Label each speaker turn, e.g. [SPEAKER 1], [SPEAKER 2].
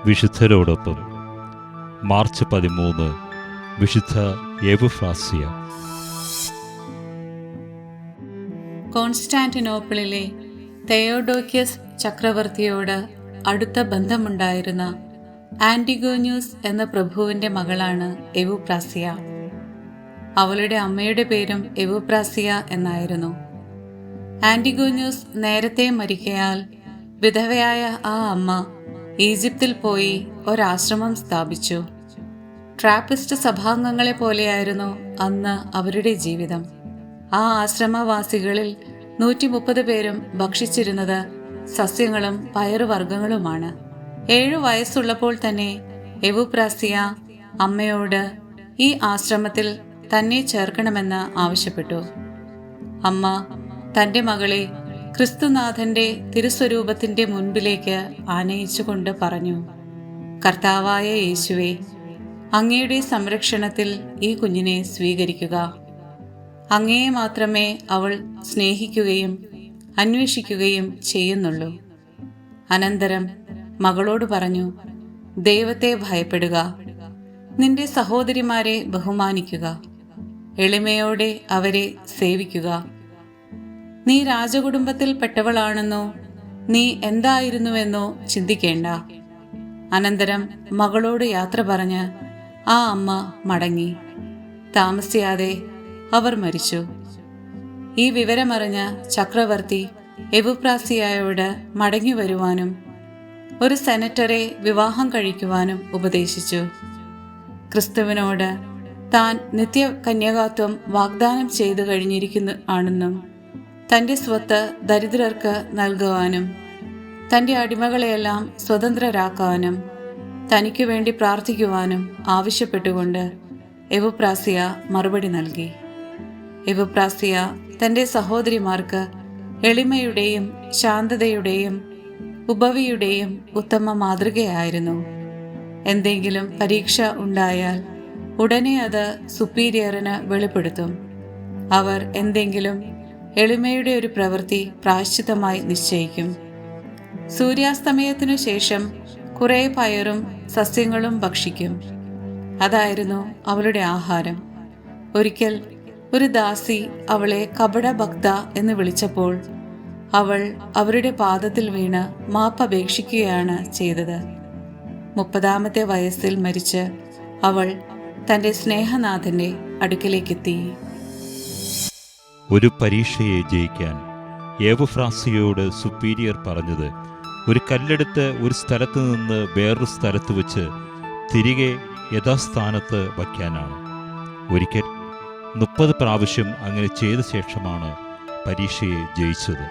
[SPEAKER 1] വിശുദ്ധരോടൊപ്പം March 13 വിശുദ്ധ എവുഫ്രാസിയ.
[SPEAKER 2] കോൺസ്റ്റാന്റിനോപ്പിളിലെ തെയോഡോക്യസ് ചക്രവർത്തിയോട് അടുത്ത ബന്ധമുണ്ടായിരുന്ന ആന്റിഗോന്യൂസ് എന്ന പ്രഭുവിൻ്റെ മകളാണ് എവുപ്രാസിയ. അവളുടെ അമ്മയുടെ പേരും എവുപ്രാസിയ എന്നായിരുന്നു. ആന്റിഗോന്യൂസ് നേരത്തെ മരിക്കയാൽ വിധവയായ ആ അമ്മ ഈജിപ്തിൽ പോയി ഒരാശ്രമം സ്ഥാപിച്ചു. ട്രാപ്പിസ്റ്റ് സഭാംഗങ്ങളെ പോലെയായിരുന്നു അന്ന് അവരുടെ ജീവിതം. ആ ആശ്രമവാസികളിൽ 130 പേരും ഭക്ഷിച്ചിരുന്നത് സസ്യങ്ങളും പയറുവർഗ്ഗങ്ങളുമാണ്. 7 വയസ്സുള്ളപ്പോൾ തന്നെ എവുപ്രാസിയ അമ്മയോട് ഈ ആശ്രമത്തിൽ തന്നെ ചേർക്കണമെന്ന് ആവശ്യപ്പെട്ടു. അമ്മ തൻ്റെ മകളെ ക്രിസ്തുനാഥന്റെ തിരുസ്വരൂപത്തിന്റെ മുൻപിലേക്ക് ആനയിച്ചുകൊണ്ട് പറഞ്ഞു: കർത്താവായ യേശുവേ, അങ്ങയുടെ സംരക്ഷണത്തിൽ ഈ കുഞ്ഞിനെ സ്വീകരിക്കുക. അങ്ങയെ മാത്രമേ അവൾ സ്നേഹിക്കുകയും അന്വേഷിക്കുകയും ചെയ്യുന്നുള്ളൂ. അനന്തരം മകളോട് പറഞ്ഞു: ദൈവത്തെ ഭയപ്പെടുക, നിന്റെ സഹോദരിമാരെ ബഹുമാനിക്കുക, എളിമയോടെ അവരെ സേവിക്കുക. നീ രാജകുടുംബത്തിൽ പെട്ടവളാണെന്നോ നീ എന്തായിരുന്നുവെന്നോ ചിന്തിക്കേണ്ട. അനന്തരം മകളോട് യാത്ര പറഞ്ഞ് ആ അമ്മ മടങ്ങി. താമസിയാതെ അവർ മരിച്ചു. ഈ വിവരമറിഞ്ഞ ചക്രവർത്തി എവുപ്രാസിയയോട് മടങ്ങി വരുവാനും ഒരു സെനറ്ററെ വിവാഹം കഴിക്കുവാനും ഉപദേശിച്ചു. ക്രിസ്തുവിനോട് താൻ നിത്യകന്യകാത്വം വാഗ്ദാനം ചെയ്തു കഴിഞ്ഞിരിക്കുന്നതാണെന്നും തൻ്റെ സ്വത്ത് ദരിദ്രർക്ക് നൽകുവാനും തൻ്റെ അടിമകളെയെല്ലാം സ്വതന്ത്രരാക്കാനും തനിക്കു വേണ്ടി പ്രാർത്ഥിക്കുവാനും ആവശ്യപ്പെട്ടുകൊണ്ട് എവുപ്രാസിയ മറുപടി നൽകി. എവുപ്രാസിയ തൻ്റെ സഹോദരിമാർക്ക് എളിമയുടെയും ശാന്തതയുടെയും ഉപവിയുടെയും ഉത്തമ മാതൃകയായിരുന്നു. എന്തെങ്കിലും പരീക്ഷ ഉണ്ടായാൽ ഉടനെ അത് സുപ്പീരിയറിന് വെളിപ്പെടുത്തും. അവർ എന്തെങ്കിലും എളിമയുടെ ഒരു പ്രവൃത്തി പ്രായശ്ചിത്തമായി നിശ്ചയിക്കും. സൂര്യാസ്തമയത്തിനു ശേഷം കുറേ പയറും സസ്യങ്ങളും ഭക്ഷിക്കും. അതായിരുന്നു അവളുടെ ആഹാരം. ഒരിക്കൽ ഒരു ദാസി അവളെ കപടഭക്ത എന്ന് വിളിച്ചപ്പോൾ അവൾ അവരുടെ പാദത്തിൽ വീണ് മാപ്പപേക്ഷിക്കുകയാണ് ചെയ്തത്. 30-ാമത്തെ വയസ്സിൽ മരിച്ച് അവൾ തൻ്റെ സ്നേഹനാഥന്റെ അടുക്കലേക്കെത്തി.
[SPEAKER 1] ഒരു പരീക്ഷയെ ജയിക്കാൻ എവുഫ്രാസിയയോട് സുപ്പീരിയർ പറഞ്ഞത് ഒരു കല്ലെടുത്ത് ഒരു സ്ഥലത്ത് നിന്ന് വേറൊരു സ്ഥലത്ത് വെച്ച് തിരികെ യഥാസ്ഥാനത്ത് വയ്ക്കാനാണ്. ഒരിക്കൽ 30 പ്രാവശ്യം അങ്ങനെ ചെയ്ത ശേഷമാണ് പരീക്ഷയെ ജയിച്ചത്.